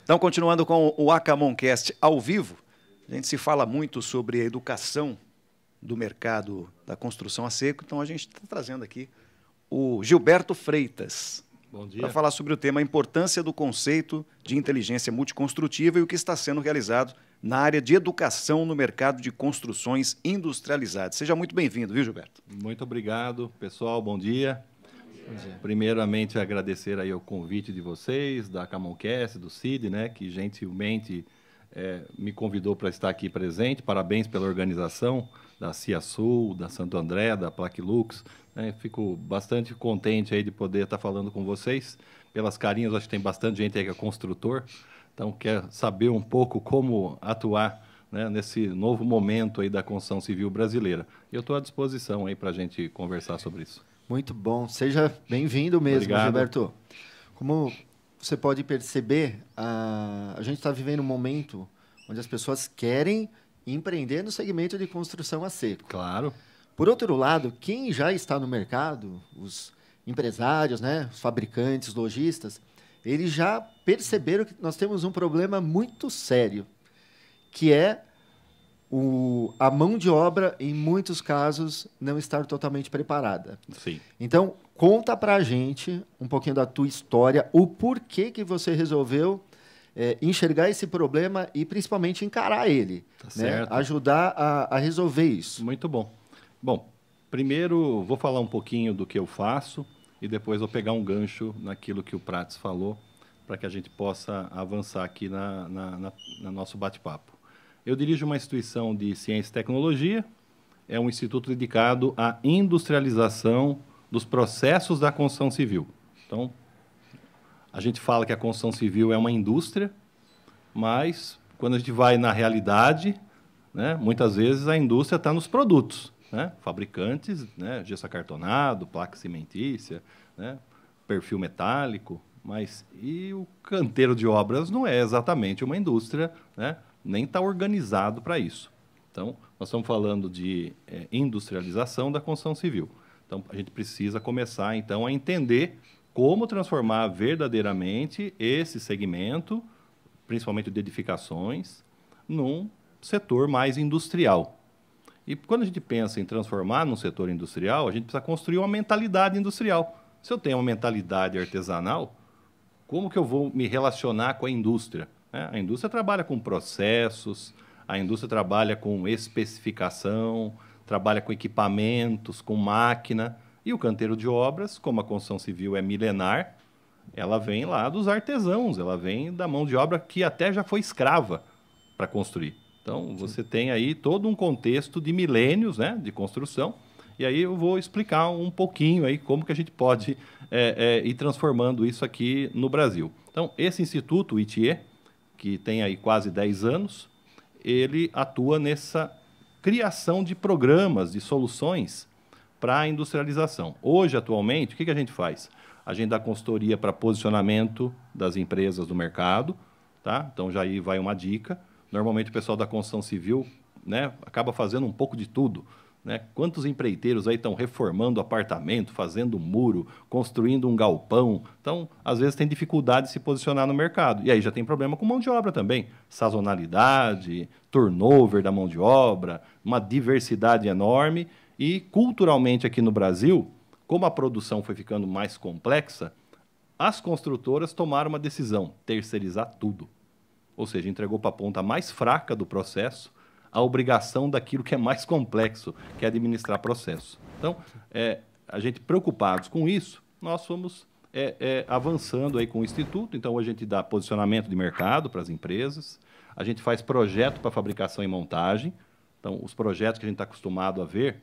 Então, continuando com o Acamoncast ao vivo, a gente se fala muito sobre a educação do mercado da construção a seco, então a gente está trazendo aqui o Gilberto Freitas para falar sobre o tema a importância do conceito de inteligência multiconstrutiva e o que está sendo realizado na área de educação no mercado de construções industrializadas. Seja muito bem-vindo, viu, Gilberto? Muito obrigado, pessoal. Bom dia. Primeiramente, agradecer aí o convite de vocês, da Acamoncast, do Cid, né, que gentilmente me convidou para estar aqui presente. Parabéns pela organização da CiaSul, da Santo André, da Plaquilux. Fico bastante contente aí de poder estar falando com vocês. Pelas carinhas, acho que tem bastante gente aí que é construtor, então quer saber um pouco como atuar, né, nesse novo momento aí da construção civil brasileira. Eu estou à disposição aí para a gente conversar sobre isso. Muito bom. Seja bem-vindo mesmo, Obrigado. Gilberto. Como você pode perceber, a gente está vivendo um momento onde as pessoas querem empreender no segmento de construção a seco. Claro. Por outro lado, quem já está no mercado, os empresários, né, os fabricantes, lojistas, eles já perceberam que nós temos um problema muito sério, que é a mão de obra, em muitos casos, não estar totalmente preparada. Sim. Então, conta para a gente um pouquinho da tua história, o porquê que você resolveu enxergar esse problema e, principalmente, encarar ele. Tá né? certo. Ajudar a resolver isso. Muito bom. Bom, primeiro vou falar um pouquinho do que eu faço e depois vou pegar um gancho naquilo que o Prates falou para que a gente possa avançar aqui no nosso bate-papo. Eu dirijo uma instituição de ciência e tecnologia, é um instituto dedicado à industrialização dos processos da construção civil. Então, a gente fala que a construção civil é uma indústria, mas quando a gente vai na realidade, né, muitas vezes a indústria está nos produtos, né? Fabricantes, né, gesso acartonado, placa cimentícia, né, perfil metálico, mas e o canteiro de obras não é exatamente uma indústria, né? Nem está organizado para isso. Então, nós estamos falando de industrialização da construção civil. Então, a gente precisa começar, então, a entender como transformar verdadeiramente esse segmento, principalmente de edificações, num setor mais industrial. E quando a gente pensa em transformar num setor industrial, a gente precisa construir uma mentalidade industrial. Se eu tenho uma mentalidade artesanal, como que eu vou me relacionar com a indústria? A indústria trabalha com processos, a indústria trabalha com especificação, trabalha com equipamentos, com máquina. E o canteiro de obras, como a construção civil é milenar, ela vem lá dos artesãos, ela vem da mão de obra que até já foi escrava para construir. Então, você tem aí todo um contexto de milênios, né, de construção. E aí eu vou explicar um pouquinho aí como que a gente pode ir transformando isso aqui no Brasil. Então, esse instituto, o ITIE, que tem aí quase 10 anos, ele atua nessa criação de programas, de soluções para a industrialização. Hoje, atualmente, o que a gente faz? A gente dá consultoria para posicionamento das empresas do mercado, tá? Então, já aí vai uma dica. Normalmente, o pessoal da construção civil, né, acaba fazendo um pouco de tudo. Né? Quantos empreiteiros aí estão reformando apartamento, fazendo muro, construindo um galpão? Então, às vezes, tem dificuldade de se posicionar no mercado. E aí já tem problema com mão de obra também. Sazonalidade, turnover da mão de obra, uma diversidade enorme. E, culturalmente, aqui no Brasil, como a produção foi ficando mais complexa, as construtoras tomaram uma decisão, terceirizar tudo. Ou seja, entregou para a ponta mais fraca do processo a obrigação daquilo que é mais complexo, que é administrar processo. Então, a gente preocupados com isso, nós fomos avançando aí com o Instituto. Então, a gente dá posicionamento de mercado para as empresas, a gente faz projeto para fabricação e montagem. Então, os projetos que a gente está acostumado a ver,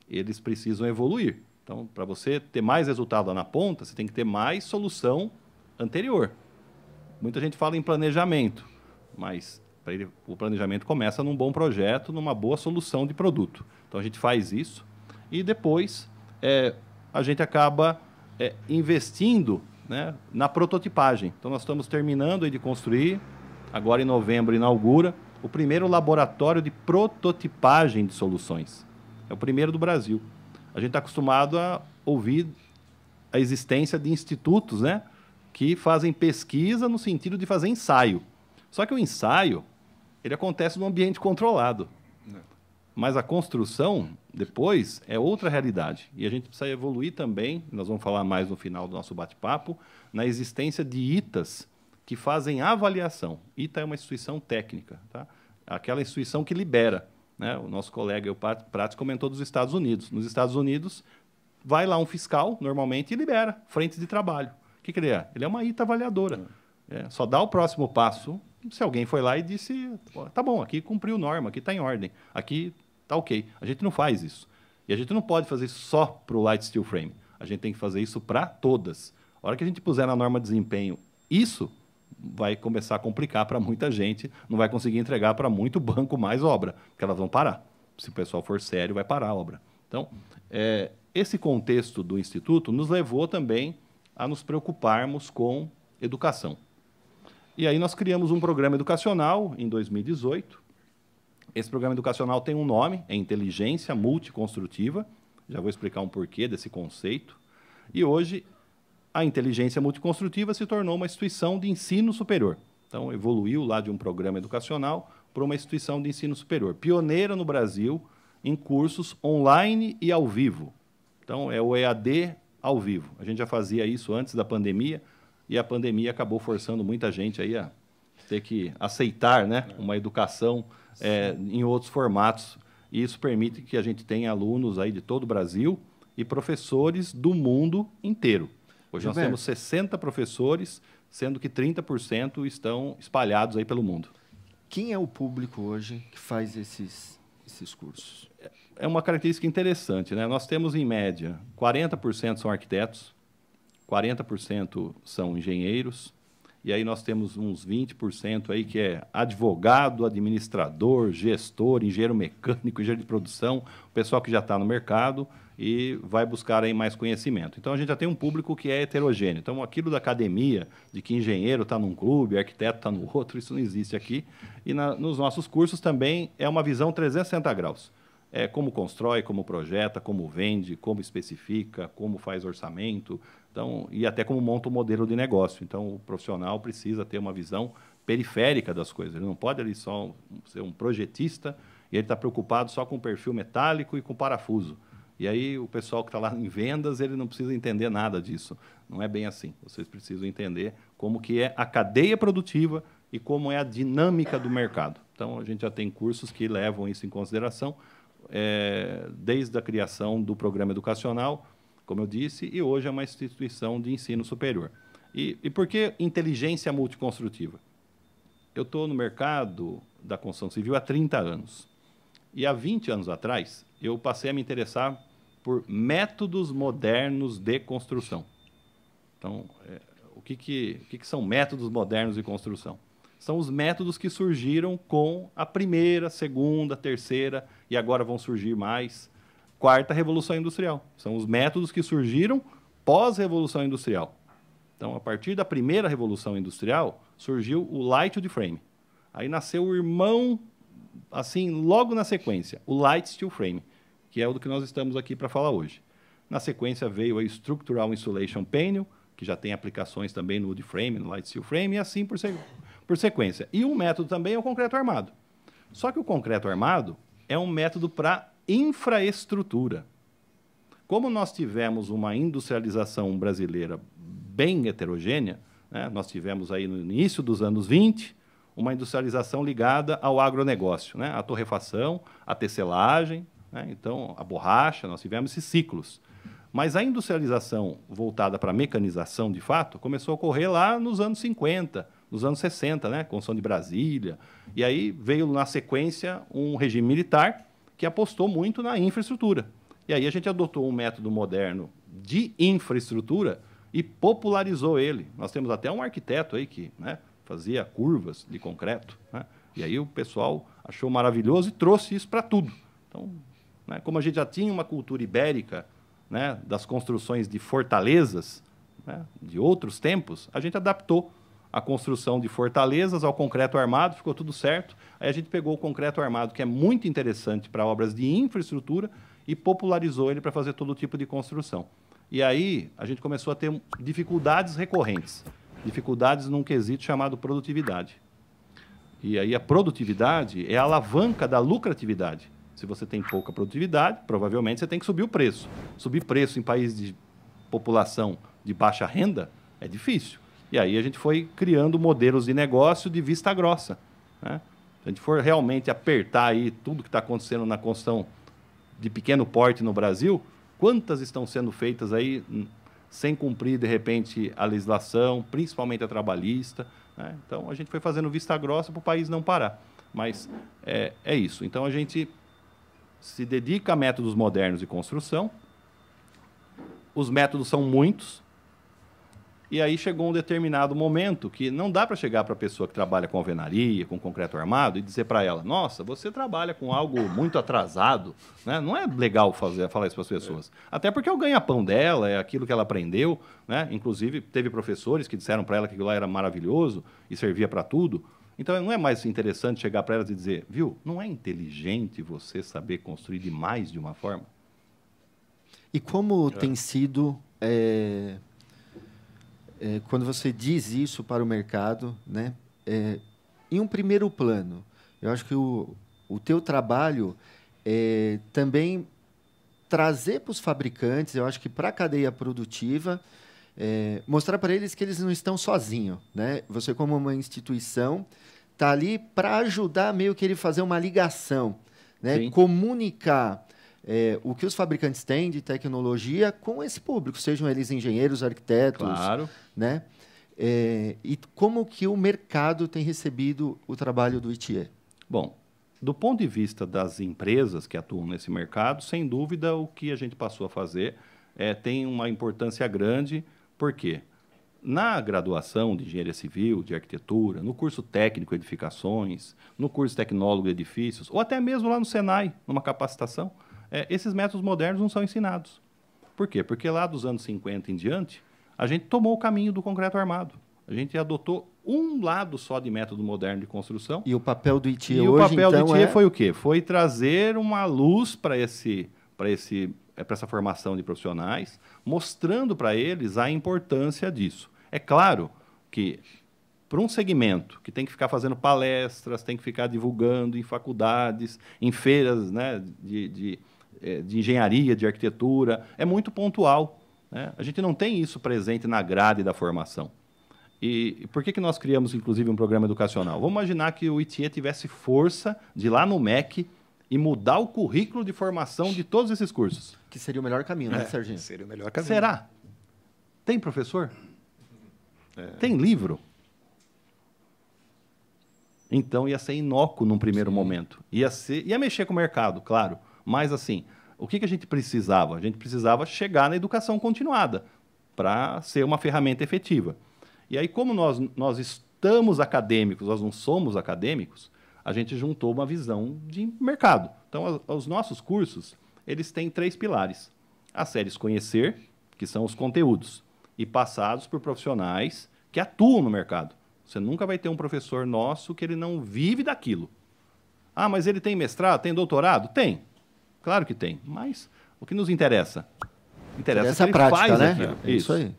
eles precisam evoluir. Então, para você ter mais resultado lá na ponta, você tem que ter mais solução anterior. Muita gente fala em planejamento, mas o planejamento começa num bom projeto, numa boa solução de produto. Então, a gente faz isso e depois a gente acaba investindo, né, na prototipagem. Então, nós estamos terminando aí de construir, agora em novembro inaugura, o primeiro laboratório de prototipagem de soluções. É o primeiro do Brasil. A gente está acostumado a ouvir a existência de institutos, né, que fazem pesquisa no sentido de fazer ensaio. Só que o ensaio, ele acontece num ambiente controlado. Mas a construção, depois, é outra realidade. E a gente precisa evoluir também, nós vamos falar mais no final do nosso bate-papo, na existência de ITAs que fazem avaliação. ITA é uma instituição técnica, tá? Aquela instituição que libera. Né? O nosso colega, o Prats, comentou dos Estados Unidos. Nos Estados Unidos, vai lá um fiscal, normalmente, e libera frentes de trabalho. O que ele é? Ele é uma ITA avaliadora. Só dá o próximo passo se alguém foi lá e disse, tá bom, aqui cumpriu norma, aqui está em ordem, aqui está ok. A gente não faz isso. E a gente não pode fazer isso só para o Light Steel Frame. A gente tem que fazer isso para todas. A hora que a gente puser na norma de desempenho isso, vai começar a complicar para muita gente, não vai conseguir entregar para muito banco mais obra, porque elas vão parar. Se o pessoal for sério, vai parar a obra. Então, esse contexto do Instituto nos levou também a nos preocuparmos com educação. E aí nós criamos um programa educacional em 2018. Esse programa educacional tem um nome, é Inteligência Multiconstrutiva. Já vou explicar um porquê desse conceito. E hoje, a inteligência multiconstrutiva se tornou uma instituição de ensino superior. Então, evoluiu lá de um programa educacional para uma instituição de ensino superior. Pioneira no Brasil em cursos online e ao vivo. Então, é o EAD ao vivo. A gente já fazia isso antes da pandemia, e a pandemia acabou forçando muita gente aí a ter que aceitar, né, uma educação em outros formatos. E isso permite que a gente tenha alunos aí de todo o Brasil e professores do mundo inteiro. Hoje nós temos 60 professores, sendo que 30% estão espalhados aí pelo mundo. Quem é o público hoje que faz esses cursos? É uma característica interessante, né? Nós temos, em média, 40% são arquitetos, 40% são engenheiros, e aí nós temos uns 20% aí que é advogado, administrador, gestor, engenheiro mecânico, engenheiro de produção, o pessoal que já está no mercado e vai buscar aí mais conhecimento. Então, a gente já tem um público que é heterogêneo. Então, aquilo da academia, de que engenheiro está num clube, arquiteto está no outro, isso não existe aqui. E nos nossos cursos também é uma visão 360 graus. É como constrói, como projeta, como vende, como especifica, como faz orçamento, então, e até como monta o modelo de negócio. Então, o profissional precisa ter uma visão periférica das coisas. Ele não pode ali só ser um projetista e ele está preocupado só com o perfil metálico e com o parafuso. E aí o pessoal que está lá em vendas, ele não precisa entender nada disso. Não é bem assim. Vocês precisam entender como que é a cadeia produtiva e como é a dinâmica do mercado. Então, a gente já tem cursos que levam isso em consideração, desde a criação do programa educacional, como eu disse, e hoje é uma instituição de ensino superior. E por que inteligência multiconstrutiva? Eu estou no mercado da construção civil há 30 anos. E há 20 anos atrás, eu passei a me interessar por métodos modernos de construção. Então, o que são métodos modernos de construção? São os métodos que surgiram com a primeira, segunda, terceira, e agora vão surgir mais, quarta Revolução Industrial. São os métodos que surgiram pós-Revolução Industrial. Então, a partir da primeira Revolução Industrial, surgiu o Light Wood Frame. Aí nasceu o irmão, assim, logo na sequência, o Light Steel Frame, que é o do que nós estamos aqui para falar hoje. Na sequência veio a Structural Insulation Panel, que já tem aplicações também no Wood Frame, no Light Steel Frame, e assim por sequência. E um método também é o concreto armado. Só que o concreto armado é um método para infraestrutura. Como nós tivemos uma industrialização brasileira bem heterogênea, né, nós tivemos aí no início dos anos 20 uma industrialização ligada ao agronegócio, né, a torrefação, a tecelagem, né, então a borracha, nós tivemos esses ciclos. Mas a industrialização voltada para a mecanização, de fato, começou a ocorrer lá nos anos 50, nos anos 60, né, construção de Brasília, e aí veio na sequência um regime militar que apostou muito na infraestrutura. E aí a gente adotou um método moderno de infraestrutura e popularizou ele. Nós temos até um arquiteto aí que, né, fazia curvas de concreto, né, e aí o pessoal achou maravilhoso e trouxe isso para tudo. Então, né, como a gente já tinha uma cultura ibérica, né, das construções de fortalezas, né, de outros tempos, a gente adaptou a construção de fortalezas ao concreto armado, ficou tudo certo. Aí a gente pegou o concreto armado, que é muito interessante para obras de infraestrutura, e popularizou ele para fazer todo tipo de construção. E aí a gente começou a ter dificuldades recorrentes. dificuldades num quesito chamado produtividade. E aí a produtividade é a alavanca da lucratividade. Se você tem pouca produtividade, provavelmente você tem que subir o preço. Subir preço em país de população de baixa renda é difícil. E aí a gente foi criando modelos de negócio de vista grossa, né? Se a gente for realmente apertar aí tudo que está acontecendo na construção de pequeno porte no Brasil, quantas estão sendo feitas aí sem cumprir, de repente, a legislação, principalmente a trabalhista, né? Então, a gente foi fazendo vista grossa para o país não parar. Mas é isso. Então, a gente se dedica a métodos modernos de construção. Os métodos são muitos. E aí chegou um determinado momento que não dá para chegar para a pessoa que trabalha com alvenaria, com concreto armado, e dizer para ela, nossa, você trabalha com algo muito atrasado, né? Não é legal falar isso para as pessoas. Até porque é o ganha-pão dela, é aquilo que ela aprendeu, né? Inclusive, teve professores que disseram para ela que aquilo lá era maravilhoso e servia para tudo. Então, não é mais interessante chegar para elas e dizer, viu, não é inteligente você saber construir de mais de uma forma? E como tem sido... quando você diz isso para o mercado, né, em um primeiro plano, eu acho que o teu trabalho é também trazer para os fabricantes, eu acho que para a cadeia produtiva, mostrar para eles que eles não estão sozinhos, né? Você, como uma instituição, está ali para ajudar meio que ele fazer uma ligação, né? Comunicar o que os fabricantes têm de tecnologia com esse público, sejam eles engenheiros, arquitetos, claro, né? E como que o mercado tem recebido o trabalho do ITIE? Bom, do ponto de vista das empresas que atuam nesse mercado, sem dúvida, o que a gente passou a fazer tem uma importância grande. Por quê? Na graduação de engenharia civil, de arquitetura, no curso técnico edificações, no curso tecnólogo de edifícios, ou até mesmo lá no Senai, numa capacitação, esses métodos modernos não são ensinados. Por quê? Porque lá dos anos 50 em diante, a gente tomou o caminho do concreto armado. A gente adotou um lado só de método moderno de construção. E o papel do ITIE hoje, então... E o papel do ITIE foi o quê? Foi trazer uma luz para essa formação de profissionais, mostrando para eles a importância disso. É claro que, para um segmento que tem que ficar fazendo palestras, tem que ficar divulgando em faculdades, em feiras, né, de engenharia, de arquitetura, é muito pontual, né? A gente não tem isso presente na grade da formação. E por que nós criamos, inclusive, um programa educacional? Vamos imaginar que o ITIE tivesse força de ir lá no MEC e mudar o currículo de formação de todos esses cursos. Que seria o melhor caminho, né, Serginho? Seria o melhor caminho. Será? Tem professor? Tem livro? Então, ia ser inócuo num primeiro momento. Ia mexer com o mercado, claro. Mas, assim, o que a gente precisava? A gente precisava chegar na educação continuada para ser uma ferramenta efetiva. E aí, como nós estamos acadêmicos, nós não somos acadêmicos, a gente juntou uma visão de mercado. Então, os nossos cursos, eles têm 3 pilares. As séries Conhecer, que são os conteúdos, e passados por profissionais que atuam no mercado. Você nunca vai ter um professor nosso que ele não vive daquilo. Ah, mas ele tem mestrado, tem doutorado? Tem. Claro que tem. Mas o que nos interessa? Interessa a prática, faz né? Aquilo. Isso aí.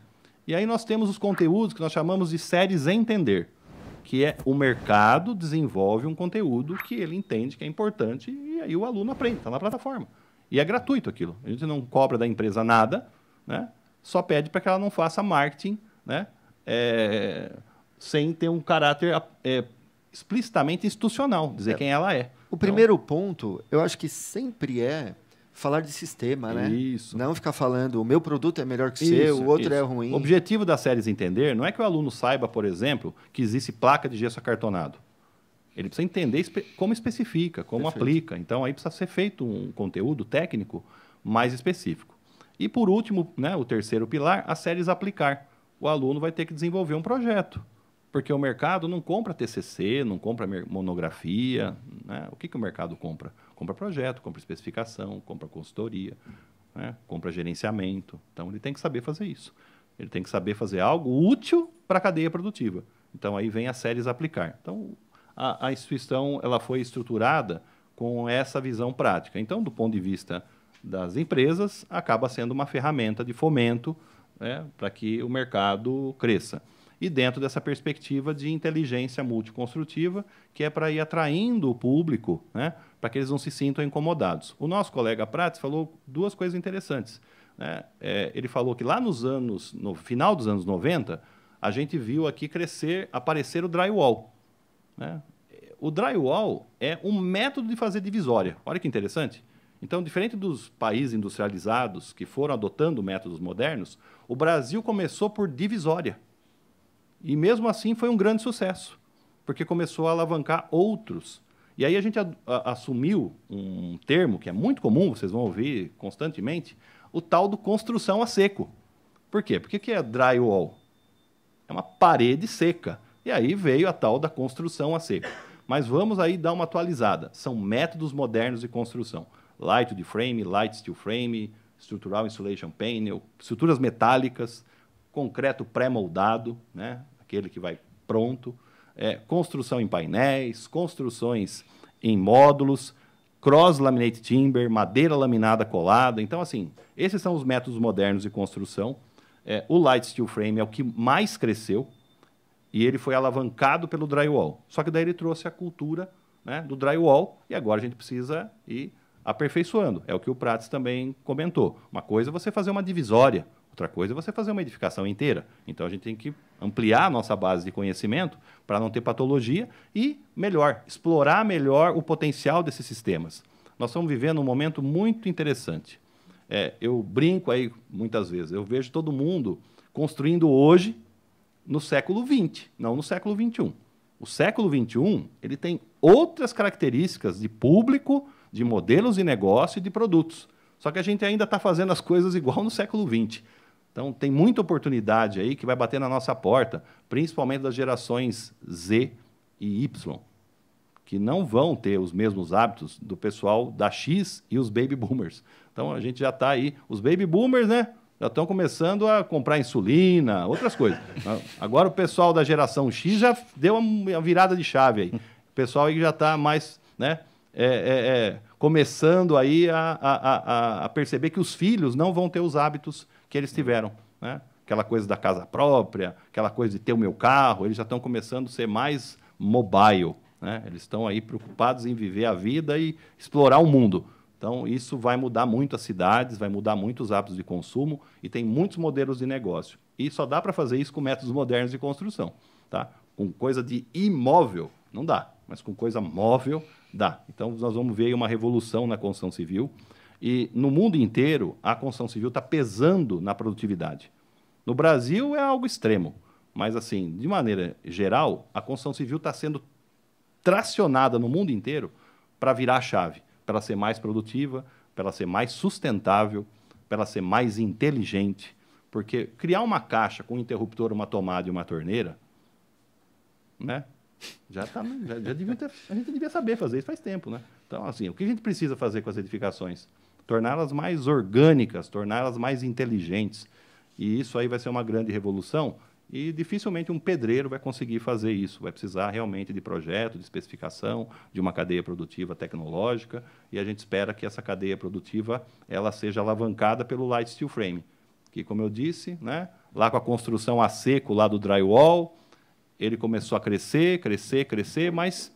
E aí nós temos os conteúdos que nós chamamos de séries Entender, que é o mercado desenvolve um conteúdo que ele entende que é importante e aí o aluno aprende, está na plataforma. E é gratuito aquilo. A gente não cobra da empresa nada, né? Só pede para que ela não faça marketing, né? Sem ter um caráter explicitamente institucional, dizer quem ela é. O primeiro ponto, eu acho que sempre falar de sistema, né? Isso. Não ficar falando, o meu produto é melhor que o seu, o outro é ruim. O objetivo das séries Entender não é que o aluno saiba, por exemplo, que existe placa de gesso acartonado. Ele precisa entender como especifica, como aplica. Então, aí precisa ser feito um conteúdo técnico mais específico. E, por último, né, o terceiro pilar, as séries Aplicar. O aluno vai ter que desenvolver um projeto, porque o mercado não compra TCC, não compra monografia, né? O que o mercado compra? Compra projeto, compra especificação, compra consultoria, né? Compra gerenciamento. Então, ele tem que saber fazer isso. Ele tem que saber fazer algo útil para a cadeia produtiva. Então, aí vem as séries Aplicar. Então, a instituição ela foi estruturada com essa visão prática. Então, do ponto de vista das empresas, acaba sendo uma ferramenta de fomento, né, para que o mercado cresça. e dentro dessa perspectiva de inteligência multiconstrutiva, que é para ir atraindo o público, né, para que eles não se sintam incomodados. O nosso colega Prats falou duas coisas interessantes, né? Ele falou que lá no final dos anos 90, a gente viu aqui aparecer o drywall, né? O drywall é um método de fazer divisória. Olha que interessante. Então, diferente dos países industrializados que foram adotando métodos modernos, o Brasil começou por divisória. E, mesmo assim, foi um grande sucesso, porque começou a alavancar outros. E aí a gente assumiu um termo que é muito comum, vocês vão ouvir constantemente, o tal do construção a seco. Por quê? Porque o que é drywall? É uma parede seca. E aí veio a tal da construção a seco. Mas vamos aí dar uma atualizada. São métodos modernos de construção. Light wood frame, light steel frame, structural insulation panel, estruturas metálicas, concreto pré-moldado, né? Aquele que vai pronto, construção em painéis, construções em módulos, cross-laminate timber, madeira laminada colada. Então, assim, esses são os métodos modernos de construção. O light steel frame é o que mais cresceu, e ele foi alavancado pelo drywall. Só que daí ele trouxe a cultura, né, do drywall, e agora a gente precisa ir aperfeiçoando. É o que o Prats também comentou. Uma coisa é você fazer uma divisória, outra coisa é você fazer uma edificação inteira. Então, a gente tem que ampliar a nossa base de conhecimento para não ter patologia e, explorar melhor o potencial desses sistemas. Nós estamos vivendo um momento muito interessante. Eu brinco aí muitas vezes, eu vejo todo mundo construindo hoje no século XX, não no século XXI. O século XXI ele tem outras características de público, de modelos de negócio e de produtos. Só que a gente ainda está fazendo as coisas igual no século XX. Então, tem muita oportunidade aí que vai bater na nossa porta, principalmente das gerações Z e Y, que não vão ter os mesmos hábitos do pessoal da X e os baby boomers. Então, a gente já está aí. Os baby boomers, né, já estão começando a comprar insulina, outras coisas. Agora, o pessoal da geração X já deu uma virada de chave aí. O pessoal aí já está mais, né, começando aí a perceber que os filhos não vão ter os hábitos que eles tiveram, né? Aquela coisa da casa própria, aquela coisa de ter o meu carro, eles já estão começando a ser mais mobile, né? Eles estão aí preocupados em viver a vida e explorar o mundo. Então, isso vai mudar muito as cidades, vai mudar muito os hábitos de consumo e tem muitos modelos de negócio. E só dá para fazer isso com métodos modernos de construção, tá? Com coisa de imóvel, não dá, mas com coisa móvel, dá. Então, nós vamos ver aí uma revolução na construção civil. E, no mundo inteiro, a construção civil está pesando na produtividade. No Brasil, é algo extremo. Mas, assim, de maneira geral, a construção civil está sendo tracionada no mundo inteiro para virar a chave, para ela ser mais produtiva, para ela ser mais sustentável, para ela ser mais inteligente. Porque criar uma caixa com um interruptor, uma tomada e uma torneira, né? A gente devia saber fazer isso faz tempo, né? Então, assim, o que a gente precisa fazer com as edificações? Torná-las mais orgânicas, torná-las mais inteligentes. E isso aí vai ser uma grande revolução. E dificilmente um pedreiro vai conseguir fazer isso. Vai precisar realmente de projeto, de especificação, de uma cadeia produtiva tecnológica. E a gente espera que essa cadeia produtiva ela seja alavancada pelo light steel frame, que, como eu disse, né, lá com a construção a seco lá do drywall, ele começou a crescer, mas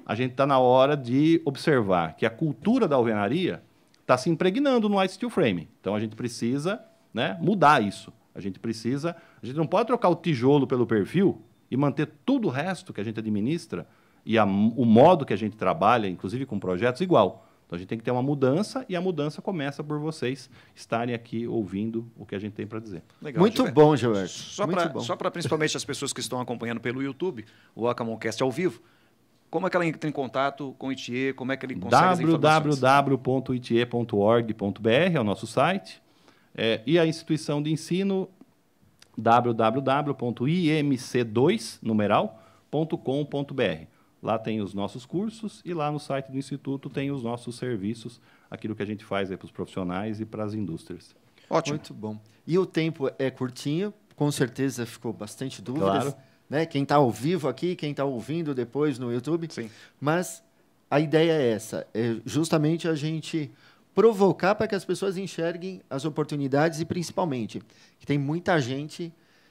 a gente está na hora de observar que a cultura da alvenaria está se impregnando no light steel frame. Então, a gente precisa, né, mudar isso. A gente não pode trocar o tijolo pelo perfil e manter tudo o resto que a gente administra e o modo que a gente trabalha, inclusive com projetos, igual. Então, a gente tem que ter uma mudança, e a mudança começa por vocês estarem aqui ouvindo o que a gente tem para dizer. Legal, muito bom, Gilberto. Só para principalmente as pessoas que estão acompanhando pelo YouTube, o Acamoncast ao vivo, como é que ela entra em contato com o ITIE, como é que ele consegue as informações? www.itie.org.br é o nosso site, e a instituição de ensino www.imc2numeral.com.br. Lá tem os nossos cursos e lá no site do Instituto tem os nossos serviços, aquilo que a gente faz para os profissionais e para as indústrias. Ótimo. Muito bom. E o tempo é curtinho, com certeza ficou bastante dúvidas. Claro. Né? Quem está ao vivo aqui, quem está ouvindo depois no YouTube. Sim. Mas a ideia é essa, é justamente a gente provocar para que as pessoas enxerguem as oportunidades e, principalmente, que tem muita gente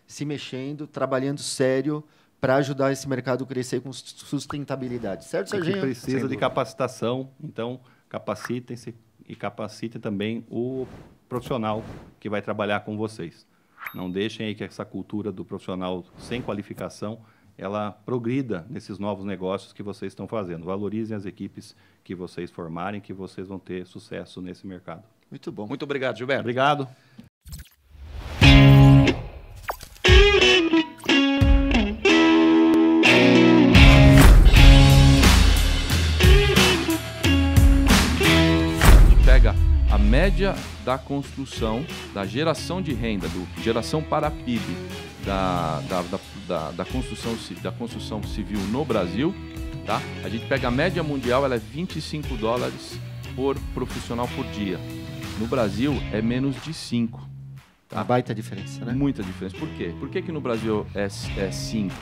se mexendo, trabalhando sério para ajudar esse mercado a crescer com sustentabilidade. Certo, A gente Serginho? precisa de capacitação, então capacitem-se e capacitem também o profissional que vai trabalhar com vocês. Não deixem aí que essa cultura do profissional sem qualificação ela progrida nesses novos negócios que vocês estão fazendo. Valorizem as equipes que vocês formarem, que vocês vão ter sucesso nesse mercado. Muito bom. Muito obrigado, Gilberto. Obrigado. Pega a média da construção, da geração de renda, geração para PIB da construção civil no Brasil, tá? A gente pega a média mundial, ela é $25 por profissional por dia. No Brasil é menos de 5. Tá? Uma baita diferença, né? Muita diferença. Por quê? Por que no Brasil é 5?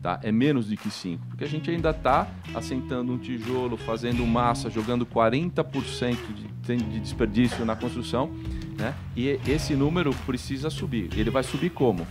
Tá? É menos do que 5. Porque a gente ainda está assentando um tijolo, fazendo massa, jogando 40% de desperdício na construção, né? E esse número precisa subir. Ele vai subir como?